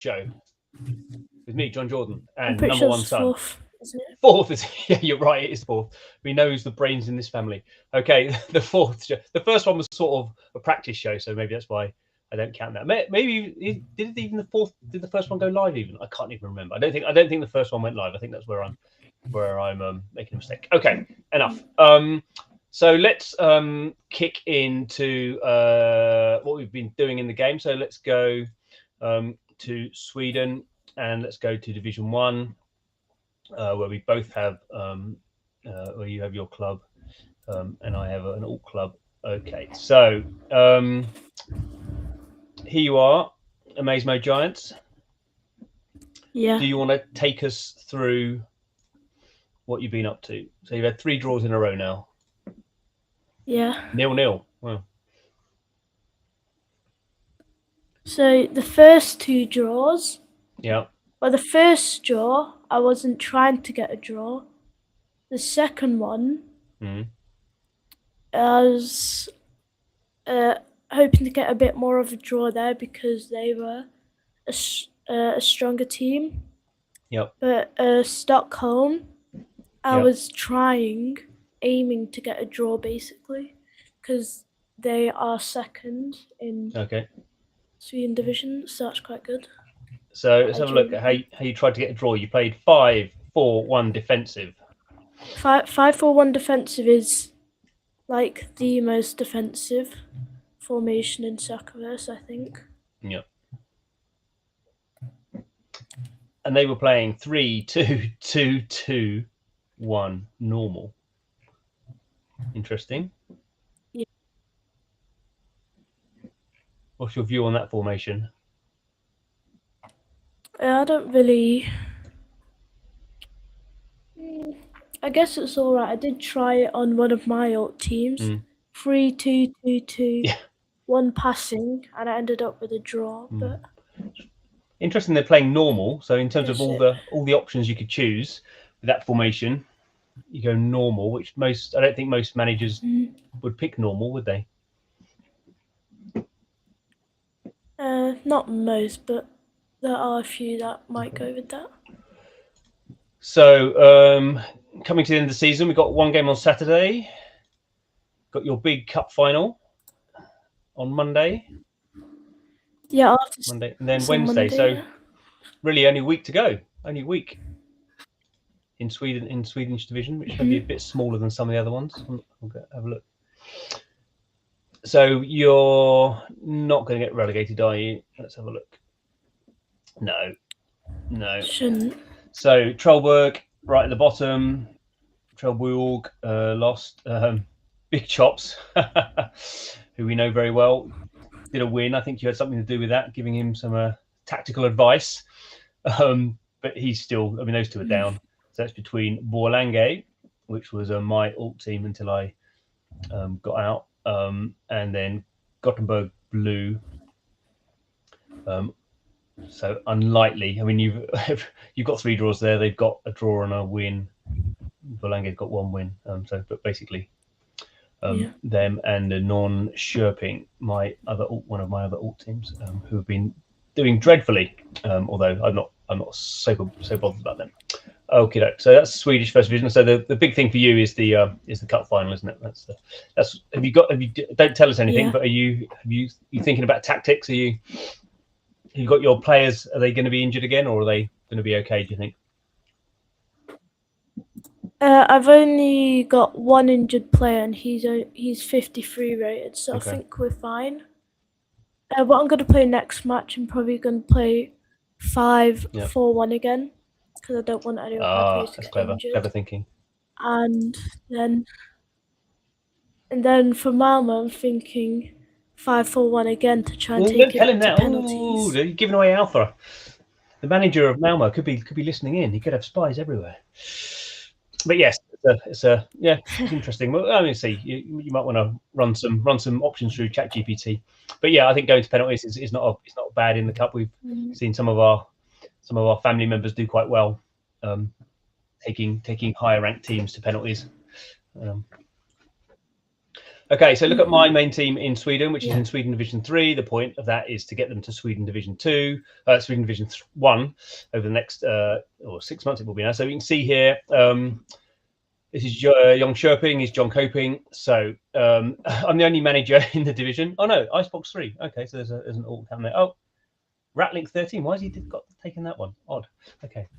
Show with me, John Jordan, I'm and pretty number sure one it's son. fourth, isn't it? Fourth is yeah, you're right. It is fourth. We know who's the brains in this family. Okay, the fourth show. The first one was sort of a practice show, so maybe that's why I don't count that. Maybe did even the fourth? Did the first one go live? Even I can't even remember. I don't think the first one went live. I think that's where I'm making a mistake. Okay, enough. So let's kick into what we've been doing in the game. So let's go to Sweden and let's go to Division 1, where we both have, where you have your club and I have an alt club. Okay, so here you are, Amaze Mode Giants. Yeah. Do you want to take us through what you've been up to? So you've had 3 draws in a row now. Yeah. 0-0. Wow. So the first 2 draws. Yeah. Well, the first draw, I wasn't trying to get a draw. The second one, I was hoping to get a bit more of a draw there because they were a stronger team. Yep. But Stockholm, I was aiming to get a draw basically because they are second in Sweden division, so that's quite good. So let's have a look at how you tried to get a draw. You played 5-4-1 defensive. 5-4-1 defensive is like the most defensive formation in Soccerverse, I think. Yeah. And they were playing 3-2-2-2-1 normal. Interesting. Yeah. What's your view on that formation? I don't really. I guess it's all right. I did try it on one of my alt teams. 3-2-2-2, 1 passing, and I ended up with a draw. But interesting, they're playing normal. So in terms of all the options you could choose with that formation, you go normal, which I don't think most managers would pick normal, would they? Not most, but there are a few that might go with that. So coming to the end of the season, we've got 1 game on Saturday. Got your big cup final on Monday. Yeah, after Monday, and then Wednesday. So really only a week to go. Only a week in Sweden, in Swedish division, which may be a bit smaller than some of the other ones. I'll have a look. So you're not going to get relegated, are you? Let's have a look. No. Shouldn't. So Trelleborg right at the bottom. Trelleborg lost. Big Chops, who we know very well, did a win. I think you had something to do with that, giving him some tactical advice. But he's still, I mean, those 2 are down. So that's between Borlänge, which was my alt team until I got out, and then Gothenburg Blue. So unlikely. I mean, you've got 3 draws there. They've got a draw and a win. Borlänge's got 1 win. But basically, them and the non-Sherping, one of my other alt teams, who have been doing dreadfully. Although I'm not so bothered about them. Okay, so that's Swedish first division. So the big thing for you is the cup final, isn't it? That's don't tell us anything, but are you thinking about tactics? Have you got your players? Are they going to be injured again, or are they going to be okay? Do you think? I've only got 1 injured player, and he's 53 rated, so I think we're fine. What I'm going to play next match, I'm probably going to play 5-4-1 again, because I don't want any of my players to get injured. Clever thinking. And then for Malmo, I'm thinking 5-4-1 again to try and take it to penalties. You're giving away Alpha. The manager of Malmo could be listening in. He could have spies everywhere. But yes, it's interesting. Well, I mean, see, you might want to run some options through ChatGPT. But yeah, I think going to penalties is not bad in the cup. We've seen some of our family members do quite well, taking higher ranked teams to penalties. Okay, so look at my main team in Sweden, which is in Sweden Division 3. The point of that is to get them to Sweden Division 2, Sweden Division 1 over the next or 6 months it will be now. So we can see here, this is Jönköping, is John Coping. So I'm the only manager in the division. Oh no, Icebox 3. Okay, so there's an alt account there. Oh, Ratlink 13. Why has he taken that one? Odd. Okay.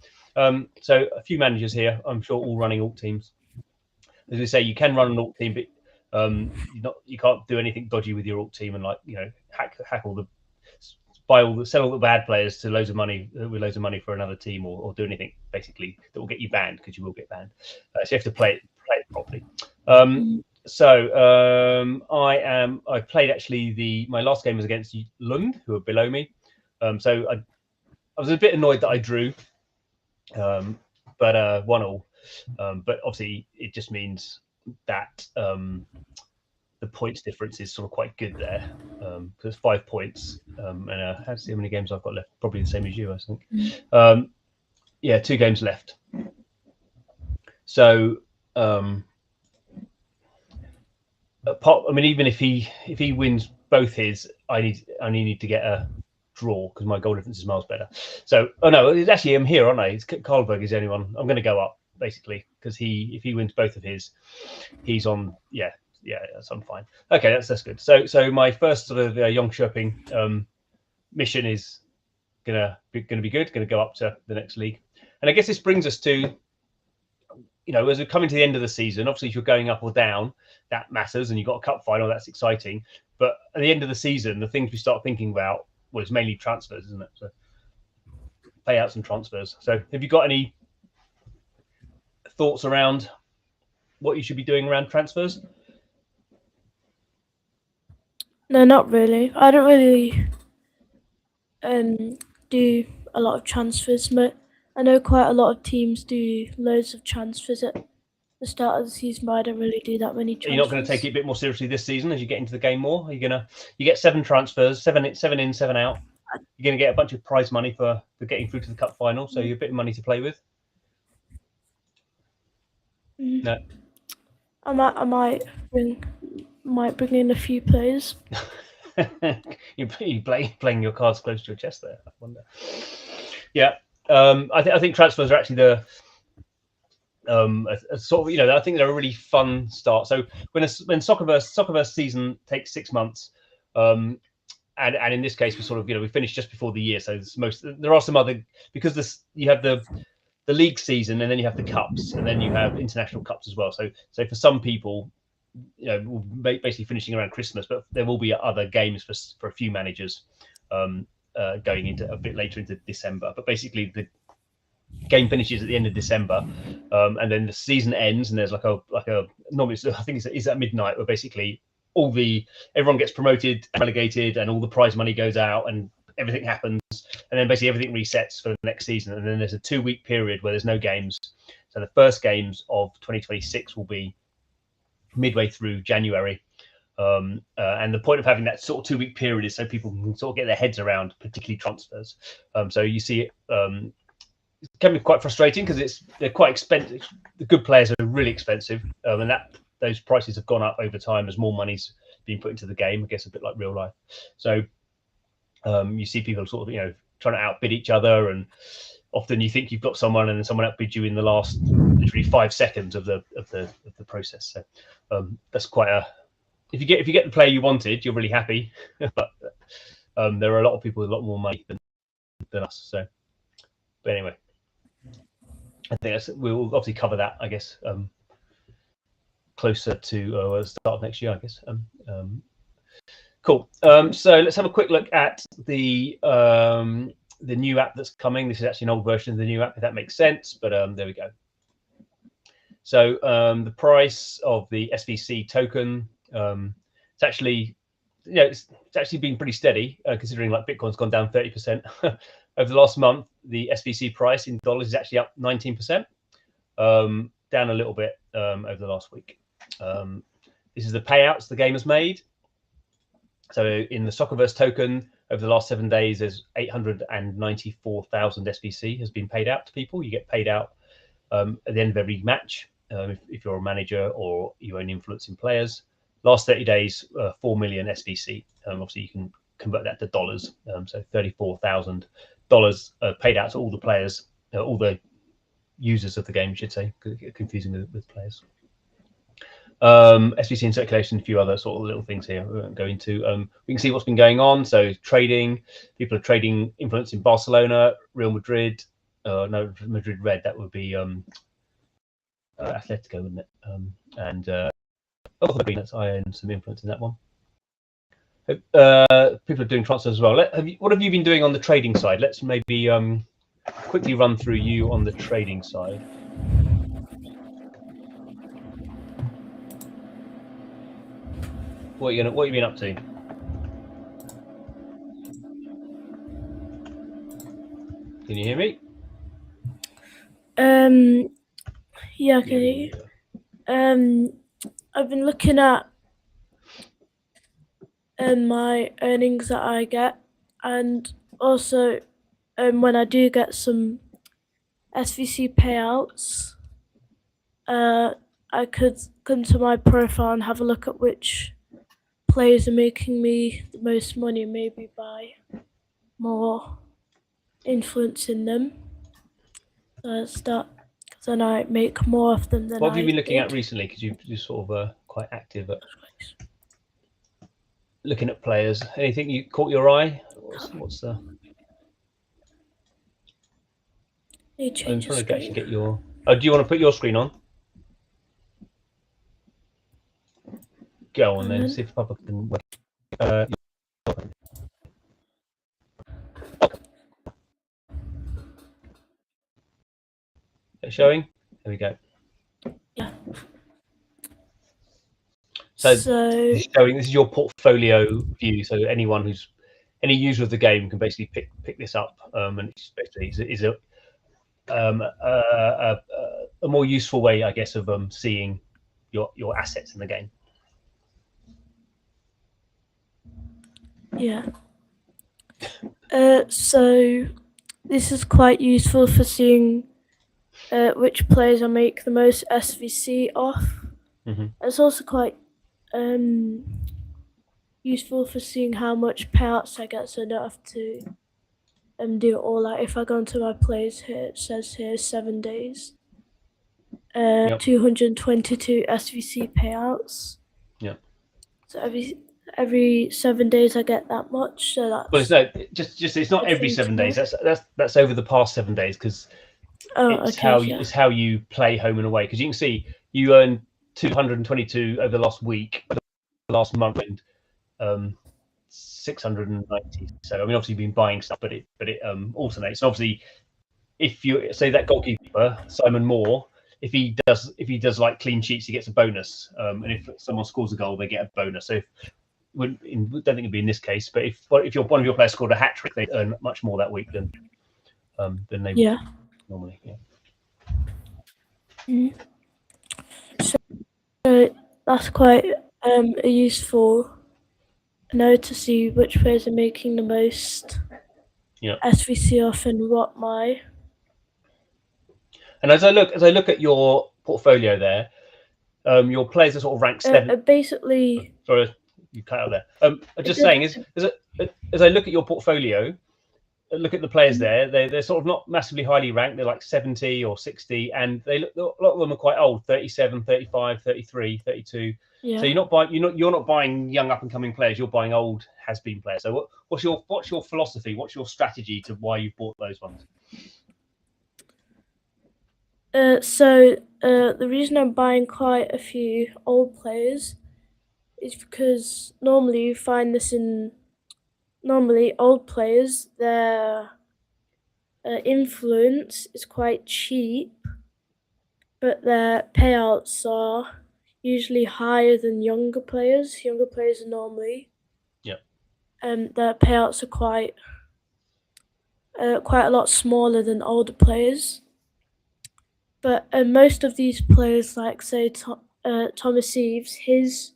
So a few managers here. I'm sure all running alt teams. As we say, you can run an alt team, but you can't do anything dodgy with your alt team and hack all the sell all the bad players to loads of money with loads of money for another team, or do anything basically that will get you banned, because you will get banned. So you have to play it properly. I played actually my last game was against Lund, who are below me. So I was a bit annoyed that I drew, but 1-1. But obviously it just means that the points difference is sort of quite good there, because 5 points, and how to see how many games I've got left. Probably the same as you, I think. 2 games left. So even if he wins both his, I only need to get a draw, because my goal difference is miles better. So it's actually I'm here, aren't I? Karlberg is the only one. I'm going to go up basically, because if he wins both of his, he's on. I'm fine. Okay, that's good. So my first sort of Jönköping mission is gonna be good. Gonna go up to the next league, and I guess this brings us to, as we're coming to the end of the season. Obviously, if you're going up or down, that matters, and you've got a cup final, that's exciting. But at the end of the season, the things we start thinking about was mainly transfers, isn't it? So payouts and transfers. So have you got any thoughts around what you should be doing around transfers? No, not really. I don't really do a lot of transfers, but I know quite a lot of teams do loads of transfers at the start of the season, but I don't really do that many transfers. You're not going to take it a bit more seriously this season as you get into the game more? Are you get 7 transfers, 7 in, 7 out. You're going to get a bunch of prize money for getting through to the cup final, so you're a bit of money to play with. No, I might bring in a few players. you're playing your cards close to your chest there. I wonder. Yeah, I think transfers are actually the a sort of, I think they're a really fun start. So when Soccerverse season takes 6 months, and in this case we sort of we finished just before the year. So there are some other, because you have the league season, and then you have the cups, and then you have international cups as well. So for some people, we'll basically finishing around Christmas, but there will be other games for a few managers going into a bit later into December. But basically the game finishes at the end of December, and then the season ends, and there's like a normally I think it's at midnight, where basically everyone gets promoted, relegated, and all the prize money goes out, and everything happens, and then basically everything resets for the next season. And then there's a 2-week period where there's no games. So the first games of 2026 will be midway through January, and the point of having that sort of 2-week period is so people can sort of get their heads around particularly transfers. So you see it can be quite frustrating, because they're quite expensive. The good players are really expensive, and those prices have gone up over time as more money's being put into the game. I guess a bit like real life. So you see people sort of trying to outbid each other, and often you think you've got someone, and then someone outbids you in the last literally 5 seconds of the process. So that's quite if you get the player you wanted, you're really happy. But there are a lot of people with a lot more money than us. So, but anyway, I think we'll obviously cover that, I guess, closer to the start of next year, I guess. Cool. So let's have a quick look at the new app that's coming. This is actually an old version of the new app, if that makes sense. But there we go. So the price of the SVC token, it's actually, it's actually been pretty steady, considering like Bitcoin's gone down 30% over the last month. The SVC price in dollars is actually up 19%, down a little bit over the last week. This is the payouts the game has made. So in the Soccerverse token, over the last 7 days, there's 894,000 SVC has been paid out to people. You get paid out at the end of every match if you're a manager or you own influence in players. last 30 days, 4 million SVC. Obviously, you can convert that to dollars. So $34,000 paid out to all the players, all the users of the game, I should say, confusing with players. SVC in circulation, a few other sort of little things here we won't go into. We can see what's been going on. So trading, people are trading influence in Barcelona, Real Madrid. No, Madrid red, that would be Atletico, wouldn't it? And that's I own some influence in that one. People are doing transfers as well. What have you been doing on the trading side? Let's maybe quickly run through you on the trading side. What have you been up to? Can you hear me? Yeah, I can hear you. I've been looking at my earnings that I get, and also when I do get some SVC payouts, I could come to my profile and have a look at which players are making me the most money, maybe buy more influence in them. Then I make more of them than What have you been looking at recently? Because you're sort of quite active at looking at players. Anything you caught your eye? What's the? I'm trying to actually get your. Oh, do you want to put your screen on? Go on then. See if Papa can. Showing. There we go. Yeah. So this is your portfolio view. So any user of the game can basically pick this up, and it's basically a more useful way, I guess, of seeing your assets in the game. Yeah. So this is quite useful for seeing which players I make the most SVC off. Mm-hmm. It's also quite useful for seeing how much payouts I get, so I don't have to do it all out. If I go into my players here, it says here 7 days. 222 SVC payouts. Yeah. So every 7 days I get that much. So that's. Well, it's not every 7 days. That's over the past 7 days, because it's how you play home and away. Because you can see you earn 222 over the last week, the last month, and 690. So I mean, obviously you've been buying stuff, but it alternates. And obviously, if you say that goalkeeper Simon Moore, if he does like clean sheets, he gets a bonus. And if someone scores a goal, they get a bonus. So I don't think it'd be in this case, but if one of your players scored a hat trick, they earn much more that week than they would normally. Yeah. Mm. So that's quite a useful note to see which players are making the most SVC off and what my. And as I look at your portfolio there, your players are sort of ranked 7. Basically. Sorry, you cut out there. I'm just saying, as I look at your portfolio, look at the players there, they're sort of not massively highly ranked. They're like 70 or 60, and a lot of them are quite old, 37, 35, 33, 32. Yeah. So you're not buying young up and coming players. You're buying old has-been players. So what's your philosophy? What's your strategy to why you bought those ones? So the reason I'm buying quite a few old players is because normally you find this in old players, their influence is quite cheap, but their payouts are usually higher than younger players. Younger players are normally, their payouts are quite a lot smaller than older players. But most of these players, like say Thomas Eves, his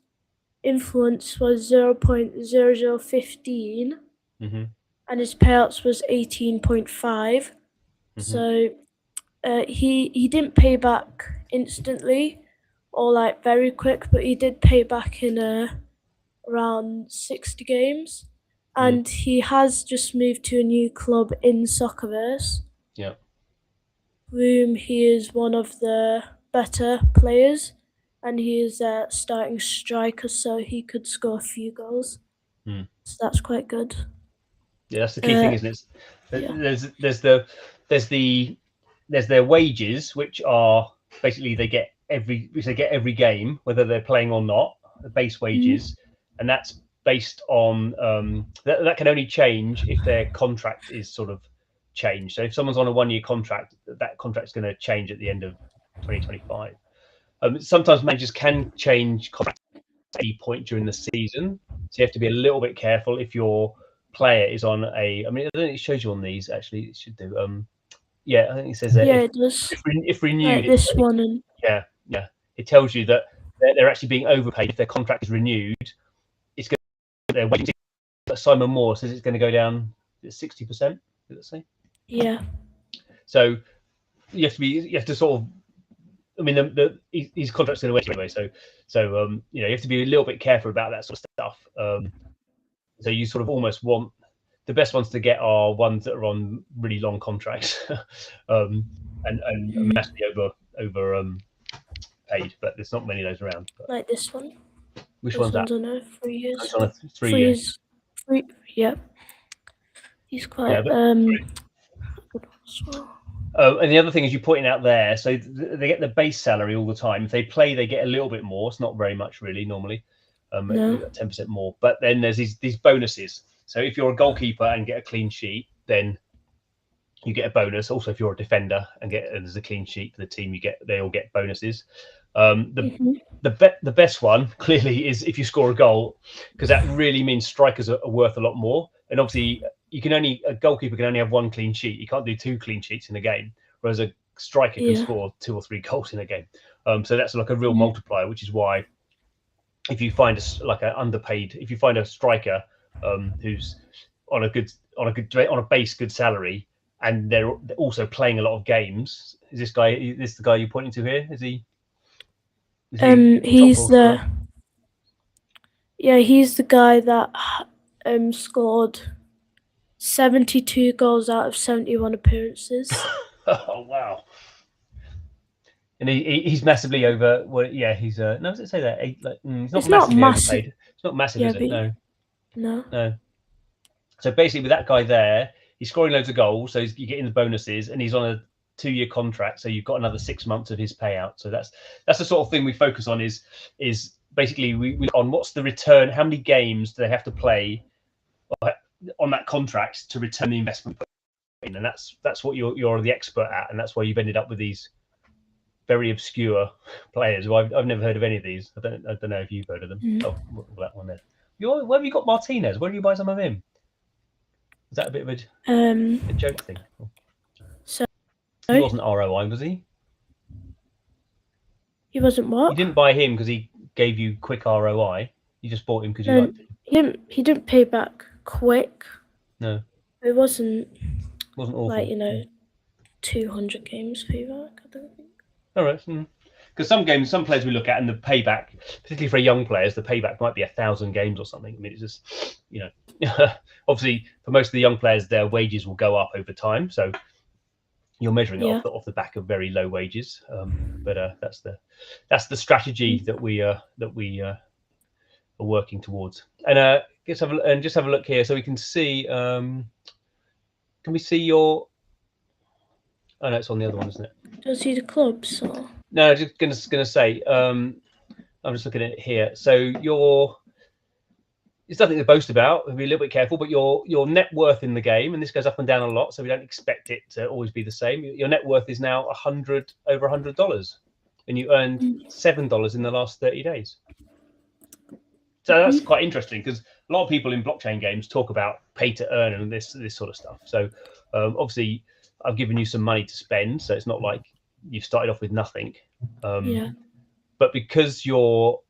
influence was 0.0015, and his payouts was 18.5. So he didn't pay back instantly. or like very quick, but he did pay back in around 60 games. And he has just moved to a new club in Soccerverse. Yeah. Whom he is one of the better players, and he is a starting striker, so he could score a few goals. So that's quite good. Yeah, that's the key thing, isn't it? Yeah. There's their wages, which are basically they get every game, whether they're playing or not, the base wages, and that's based on that can only change if their contract is sort of changed. So if someone's on a 1-year contract, that contract is going to change at the end of 2025. Sometimes managers can change contracts at any point during the season, so you have to be a little bit careful if your player is on a. I mean, I don't think it shows you on these. Actually, it should do. Yeah, I think it says that. Yeah, it does. If renewed, like this one, and yeah, it tells you that they're actually being overpaid. If their contract is renewed, it's going to their wages. Simon Moore says it's going to go down 60%. Did it say? Yeah. So you have to sort of. I mean, his contract's going to wait anyway. So you know, you have to be a little bit careful about that sort of stuff. So you sort of almost want the best ones to get are ones that are on really long contracts, and massively over paid. But there's not many of those around. But like this one. Which one's that? On a 3 years. It's on a 3 years. Yeah. He's quite Yeah, good as well. And the other thing is you pointing out there, so they get the base salary all the time. If they play, they get a little bit more. It's not very much really normally, 10% more. But then there's these bonuses. So if you're a goalkeeper and get a clean sheet, then you get a bonus. Also, if you're a defender and there's a clean sheet for the team, they all get bonuses. The best one clearly is if you score a goal, because that really means strikers are worth a lot more. And obviously, a goalkeeper can only have 1 clean sheet. You can't do 2 clean sheets in a game, whereas a striker can score 2 or 3 goals in a game. So that's like a real multiplier, which is why if you find if you find a striker who's on a base good salary and they're also playing a lot of games, is this the guy you're pointing to here? Is he he's he's the guy that scored 72 goals out of 71 appearances. Oh wow! And he's massively over. Well, yeah, he's no. Does it say that? He's not massively overpaid. It's not massive, is it? No. So basically, with that guy there, he's scoring loads of goals, so you're getting the bonuses, and he's on a 2-year contract, so you've got another 6 months of his payout. So that's the sort of thing we focus on. Is basically we on what's the return? How many games do they have to play on that contract to return the investment? And that's what you're the expert at, and that's why you've ended up with these very obscure players who I've never heard of any of these. I don't know if you've heard of them. Oh, that one there. Where have you got Martinez? Where do you buy some of him? Is that a bit of a joke thing? So he wasn't ROI, was he? He wasn't what? You didn't buy him because he gave you quick ROI. You just bought him because you liked him. He didn't pay back quick. No. It wasn't awful. like 200 games payback. I don't think. All right. Because some players we look at, and the payback, particularly for young players, the payback might be 1,000 games or something. I mean, it's just obviously for most of the young players, their wages will go up over time. So you're measuring it off the back of very low wages. But that's the strategy that we are working towards. And just have a look here so we can see. Can we see your? Oh no, it's on the other one, isn't it? Do you see the clubs? Or? No, just gonna say. I'm just looking at it here. So it's nothing to boast about. We'll be a little bit careful, but your net worth in the game, and this goes up and down a lot, so we don't expect it to always be the same. Your net worth is now over $100, and you earned $7 in the last 30 days. So that's quite interesting because a lot of people in blockchain games talk about pay to earn and this sort of stuff. So obviously, I've given you some money to spend, so it's not like you've started off with nothing. But because you're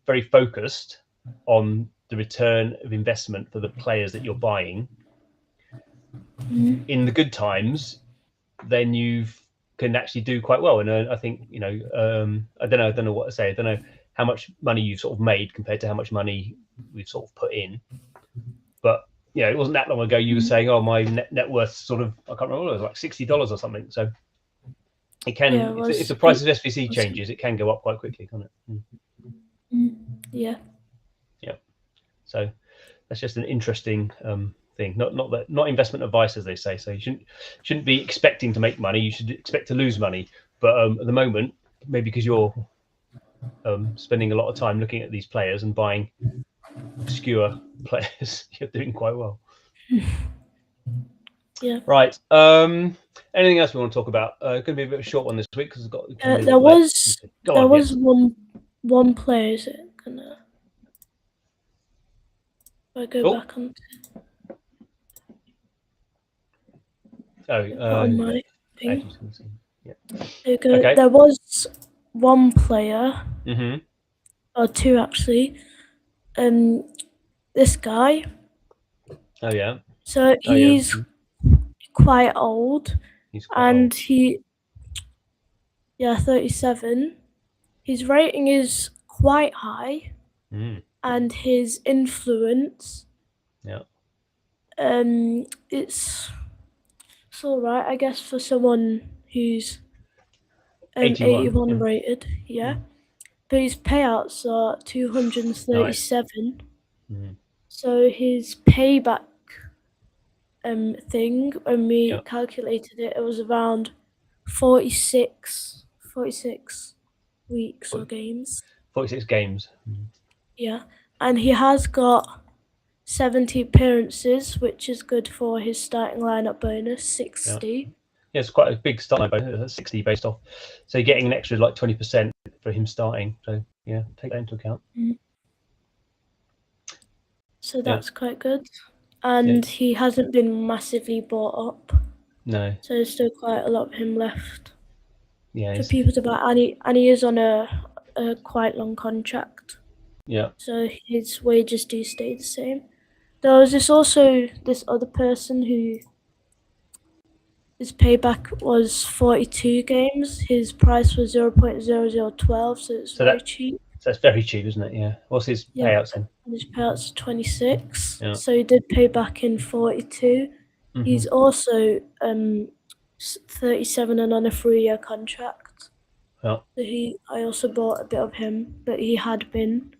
very focused on the return of investment for the players that you're buying in the good times, then you've can actually do quite well. And I think, you know, I don't know what to say. I don't know how much money you've sort of made compared to how much money we've sort of put in. But, you know, it wasn't that long ago you were saying, oh, my net worth sort of, I can't remember, it was like $60 or something. So it can, if the price of SVC changes, it can go up quite quickly, can't it? Yeah. Yeah. So that's just an interesting thing. Not investment advice, as they say. So you shouldn't be expecting to make money. You should expect to lose money. But at the moment, maybe because you're spending a lot of time looking at these players and buying obscure players, you're doing quite well. Yeah. Right. Anything else we want to talk about? Going to be a bit of a short one this week because there was one player. Is it gonna? If I go back on. On my thing. Yeah. There you go. Okay. There was one player, or two actually. This guy. Oh yeah. So he's quite old, and he, 37. His rating is quite high, and his influence, it's all right, I guess, for someone who's 81 rated, but his payouts are 237. Nice. So his payback thing, when we calculated it, it was around 46 weeks or games. 46 games. Yeah, and he has got 70 appearances, which is good for his starting lineup bonus, 60. Yeah, it's quite a big starting bonus, 60 based off. So you're getting an extra like 20% for him starting. So yeah, take that into account. So that's quite good. And he hasn't been massively bought up. No. So there's still quite a lot of him left. Yeah. For people to buy, and he is on a quite long contract. Yeah. So his wages do stay the same. There was this other person who his payback was 42 games. His price was 0.0012, so it's very cheap. So that's very cheap, isn't it? Yeah. What's his payouts then? His payouts 26. Yeah. So he did pay back in 42. He's also 37 and on a 3-year contract. Yeah. So I also bought a bit of him, but he had been.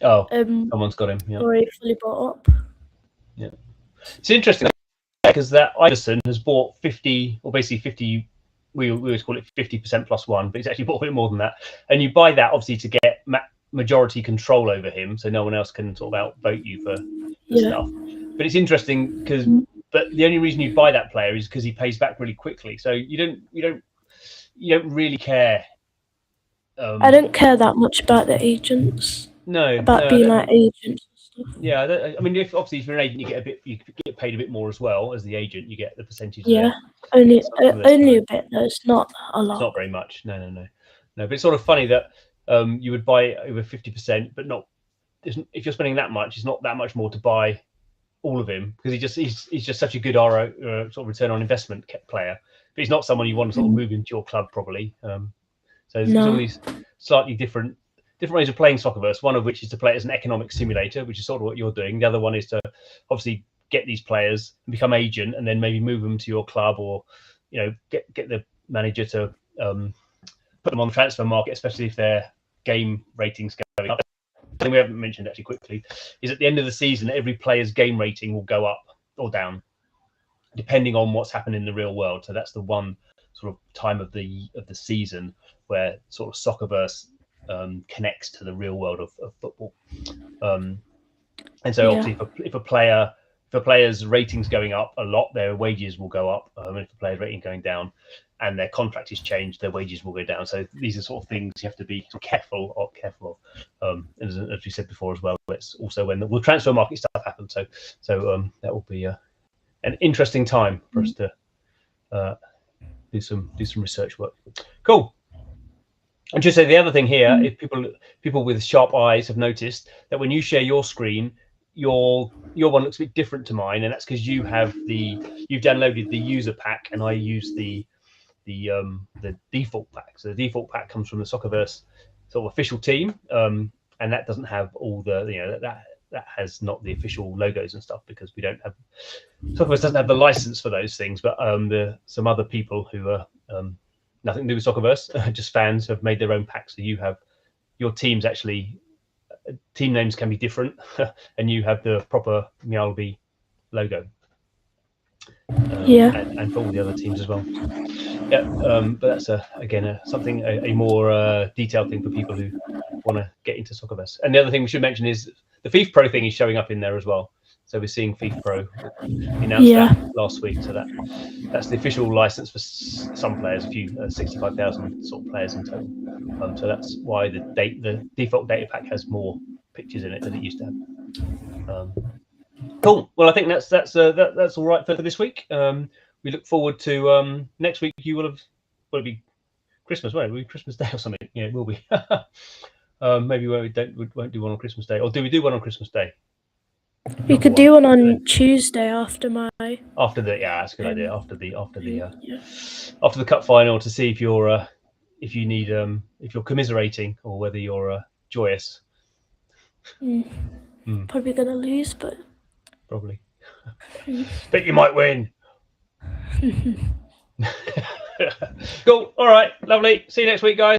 Someone's got him. Yeah. Already fully bought up. Yeah. It's interesting because that Iverson has bought 50, or basically 50. We always call it 50% plus one, but he's actually bought a bit more than that. And you buy that obviously to get majority control over him, so no one else can sort of outvote you for stuff. But it's interesting because, but the only reason you buy that player is because he pays back really quickly. So you don't really care. I don't care that much about the agents. Being like agents. Yeah, I mean, if you're an agent, you get paid a bit more as well as the agent. You get the percentage. Yeah, only a bit though. It's not a lot. It's not very much. No. But it's sort of funny that you would buy over 50%, but not if you're spending that much. It's not that much more to buy all of him because he's just such a good sort of return on investment player. But he's not someone you want to sort of move into your club probably. So there's all these slightly different ways of playing Soccerverse, one of which is to play it as an economic simulator, which is sort of what you're doing. The other one is to obviously get these players and become agent and then maybe move them to your club, or get the manager to put them on the transfer market, especially if their game ratings going up. Something we haven't mentioned actually quickly is at the end of the season, every player's game rating will go up or down depending on what's happened in the real world. So that's the one sort of time of the season where sort of Soccerverse connects to the real world of football, and so obviously if a player's ratings going up a lot, their wages will go up. If the player's rating going down and their contract is changed, their wages will go down. So these are sort of things you have to be careful of. As we said before as well, it's also when the transfer market stuff happens. So that will be an interesting time for us to do some research work. Cool. And just say the other thing here, if people with sharp eyes have noticed that when you share your screen, your one looks a bit different to mine, and that's because you've downloaded the user pack, and I use the the default pack. So the default pack comes from the Soccerverse sort of official team, and that doesn't have all the that has not the official logos and stuff, because we don't have Soccerverse doesn't have the license for those things. But some other people who are nothing to do with Soccerverse, just fans, have made their own packs. So you have your teams actually. Team names can be different, and you have the proper Mjällby logo. And for all the other teams as well. Yeah, but that's again something a more detailed thing for people who want to get into Soccerverse. And the other thing we should mention is the FIFA Pro thing is showing up in there as well. So we're seeing FIFA Pro. We announced that last week. So that's the official license for some players, a few 65,000 sort of players in total. So that's why the default data pack has more pictures in it than it used to have. Cool. Well, I think that's all right for this week. We look forward to next week. Will it be Christmas? Won't it? Will it be Christmas Day or something? Yeah, it will be. Maybe we won't do one on Christmas Day, or do we do one on Christmas Day? We could do one on Tuesday after that's a good idea. After the cup final, to see if you're if you're commiserating or whether you're joyous. Probably gonna lose, but probably. But you might win. Cool. All right. Lovely. See you next week, guys.